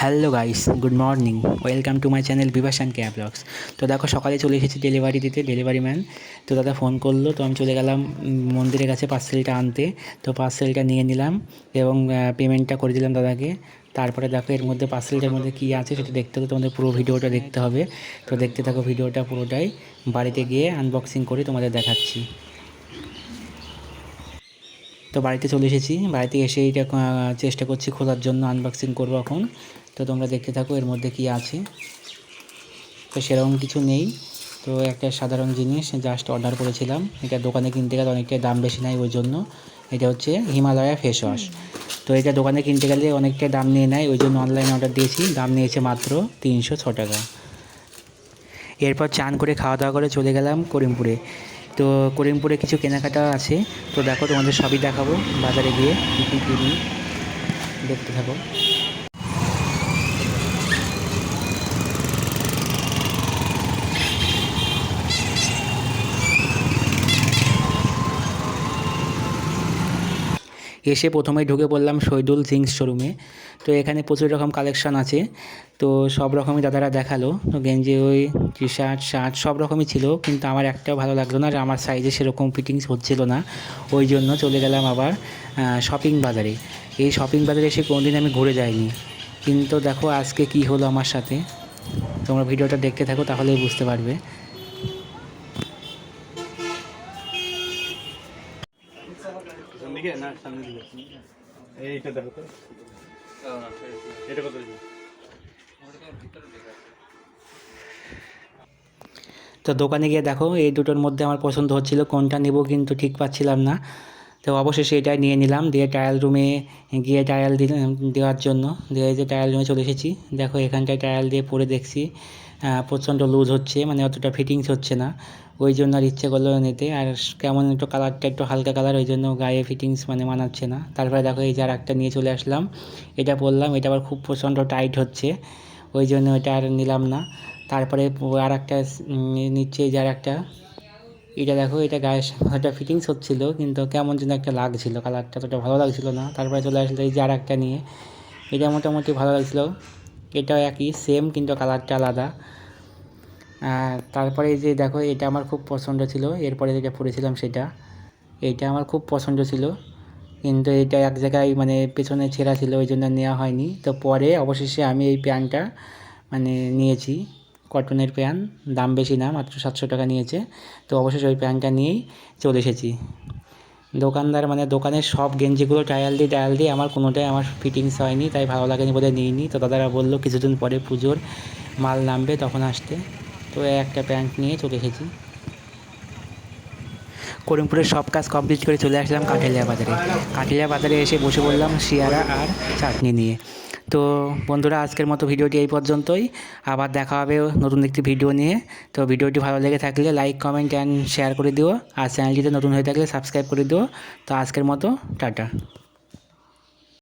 Hello guys, good morning. Welcome to my channel Bibhas and Keya blogs. তো দেখো সকালে চলে এসেছি ডেলিভারি দিতে, ডেলিভারি ম্যান। তো দাদা ফোন করলো, তো আমি চলে গেলাম মন্দিরের কাছে পার্সেলটা আনতে। তো পার্সেলটা নিয়ে নিলাম এবং পেমেন্টটা করে দিলাম দাদাকে। তারপরে দেখো এর মধ্যে পার্সেলটার মধ্যে কী আছে সেটা দেখতে হলে তোমাদের পুরো ভিডিওটা দেখতে হবে। তো দেখতে থাকো ভিডিওটা পুরোটাই, বাড়িতে গিয়ে আনবক্সিং করে তোমাদের দেখাচ্ছি। তো বাড়িতে চলে এসেছি, বাড়িতে এসে এটা চেষ্টা করছি খোলার জন্য, আনবক্সিং করবো এখন। তো তোমরা দেখতে থাকো এর মধ্যে কী আছে। তো সেরকম কিছু নেই, তো একটা সাধারণ জিনিস জাস্ট অর্ডার করেছিলাম। এটা দোকানে কিনতে গেলে অনেকটা দাম বেশি নেয়, ওই জন্য। এটা হচ্ছে হিমালয়া ফেস ওয়াশ। তো এটা দোকানে কিনতে গেলে অনেকটা দাম নিয়ে নেয়, ওই জন্য অনলাইনে অর্ডার দিয়েছি। দাম নিয়েছে মাত্র 306 টাকা। এরপর চান করে খাওয়া দাওয়া করে চলে গেলাম করিমপুরে। তো করিমপুরে কিছু কেনাকাটা আছে, তো দেখো তোমাদের সবই দেখাবো বাজারে গিয়ে কী কী কিনি, দেখতে থাকো। এসে প্রথমেই ঢুকে পড়লাম শহীদুল জিন্স শোরুমে। তো এখানে প্রচুর রকম কালেকশান আছে, তো সব রকমই দাদারা দেখালো। তো গেঞ্জি, ওই টি শার্ট, শার্ট সব রকমই ছিল, কিন্তু আমার একটাও ভালো লাগলো না, আর আমার সাইজে সেরকম ফিটিংস হচ্ছিল না। ওই জন্য চলে গেলাম আবার শপিং বাজারে। এই শপিং বাজারে এসে কোনোদিন আমি ঘুরে যাইনি, কিন্তু দেখো আজকে কি হলো আমার সাথে। তোমরা ভিডিওটা দেখতে থাকো, তাহলেই বুঝতে পারবে। এইটা দেখো তো, এটা কত? তো দোকানে গিয়ে দেখো এই দুটোর মধ্যে আমার পছন্দ হচ্ছিল কোনটা নেব, কিন্তু ঠিক পাচ্ছিলাম না। তো অবশেষে এটাই নিয়ে নিলাম, দিয়ে ট্রায়াল রুমে গিয়ে ট্রায়াল দেওয়ার জন্য, দিয়ে যে ট্রায়াল রুমে চলে এসেছি। দেখো এখানটায় ট্রায়াল দিয়ে পরে দেখছি প্রচণ্ড লুজ হচ্ছে, মানে অতটা ফিটিংস হচ্ছে না। ওই জন্য আর ইচ্ছে করলো নিতে, আর কেমন একটু কালারটা একটু হালকা কালার, ওই জন্য গায়ে ফিটিংস মানে মানাচ্ছে না। তারপরে দেখো এই যে আর একটা নিয়ে চলে আসলাম, এটা পরলাম, এটা আবার খুব প্রচণ্ড টাইট হচ্ছে, ওই জন্য এটা আর নিলাম না। তারপরে আর একটা নিচ্ছে, এই যে আর একটা, এটা দেখো এটা গায়ে একটা ফিটিংস হচ্ছিলো, কিন্তু কেমন যেন একটা লাগছিলো, কালারটা অতটা ভালো লাগছিলো না। তারপরে চলে আসলো এই যে আর একটা নিয়ে, এটা মোটামুটি ভালো লাগছিলো। এটাও একই সেম, কিন্তু কালারটা আলাদা। তারপরে এই যে দেখো এটা আমার খুব পছন্দ ছিল, এরপরে যেটা পরেছিলাম সেটা, এইটা আমার খুব পছন্দ ছিল, কিন্তু এটা এক জায়গায় মানে পেছনে ছেঁড়া ছিল, ওই জন্য নেওয়া হয়নি। তো পরে অবশেষে আমি এই প্যান্টটা মানে নিয়েছি, কটনের প্যান্ট, দাম বেশি না, মাত্র 700 টাকা নিয়েছে। তো অবশেষে ওই প্যান্টটা নিয়েই চলে এসেছি। দোকানদার মানে দোকানের সব গেঞ্জিগুলো ট্রায়াল দিয়ে আমার কোনোটাই আমার ফিটিংস হয়নি, তাই ভালো লাগেনি বলে নিইনি। তো দাদারা বললো কিছুদিন পরে পুজোর মাল নামবে তখন আসতে। তো একটা প্যান্ট নিয়ে চলে এসেছি। করিমপুরের সব কাজ কমপ্লিট করে চলে আসলাম কাঠালিয়া বাজারে। কাঠালিয়া বাজারে এসে বসে পড়লাম শিয়ারা আর চাটনি নিয়ে। তো বন্ধুরা, আজকের মতো ভিডিওটি এই পর্যন্তই। আবার দেখা হবে নতুন একটি ভিডিও নিয়ে। তো ভিডিওটি ভালো লেগে থাকলে লাইক, কমেন্ট অ্যান্ড শেয়ার করে দিও, আর চ্যানেলটিতে নতুন হয়ে থাকলে সাবস্ক্রাইব করে দিও। তো আজকের মতো টাটা।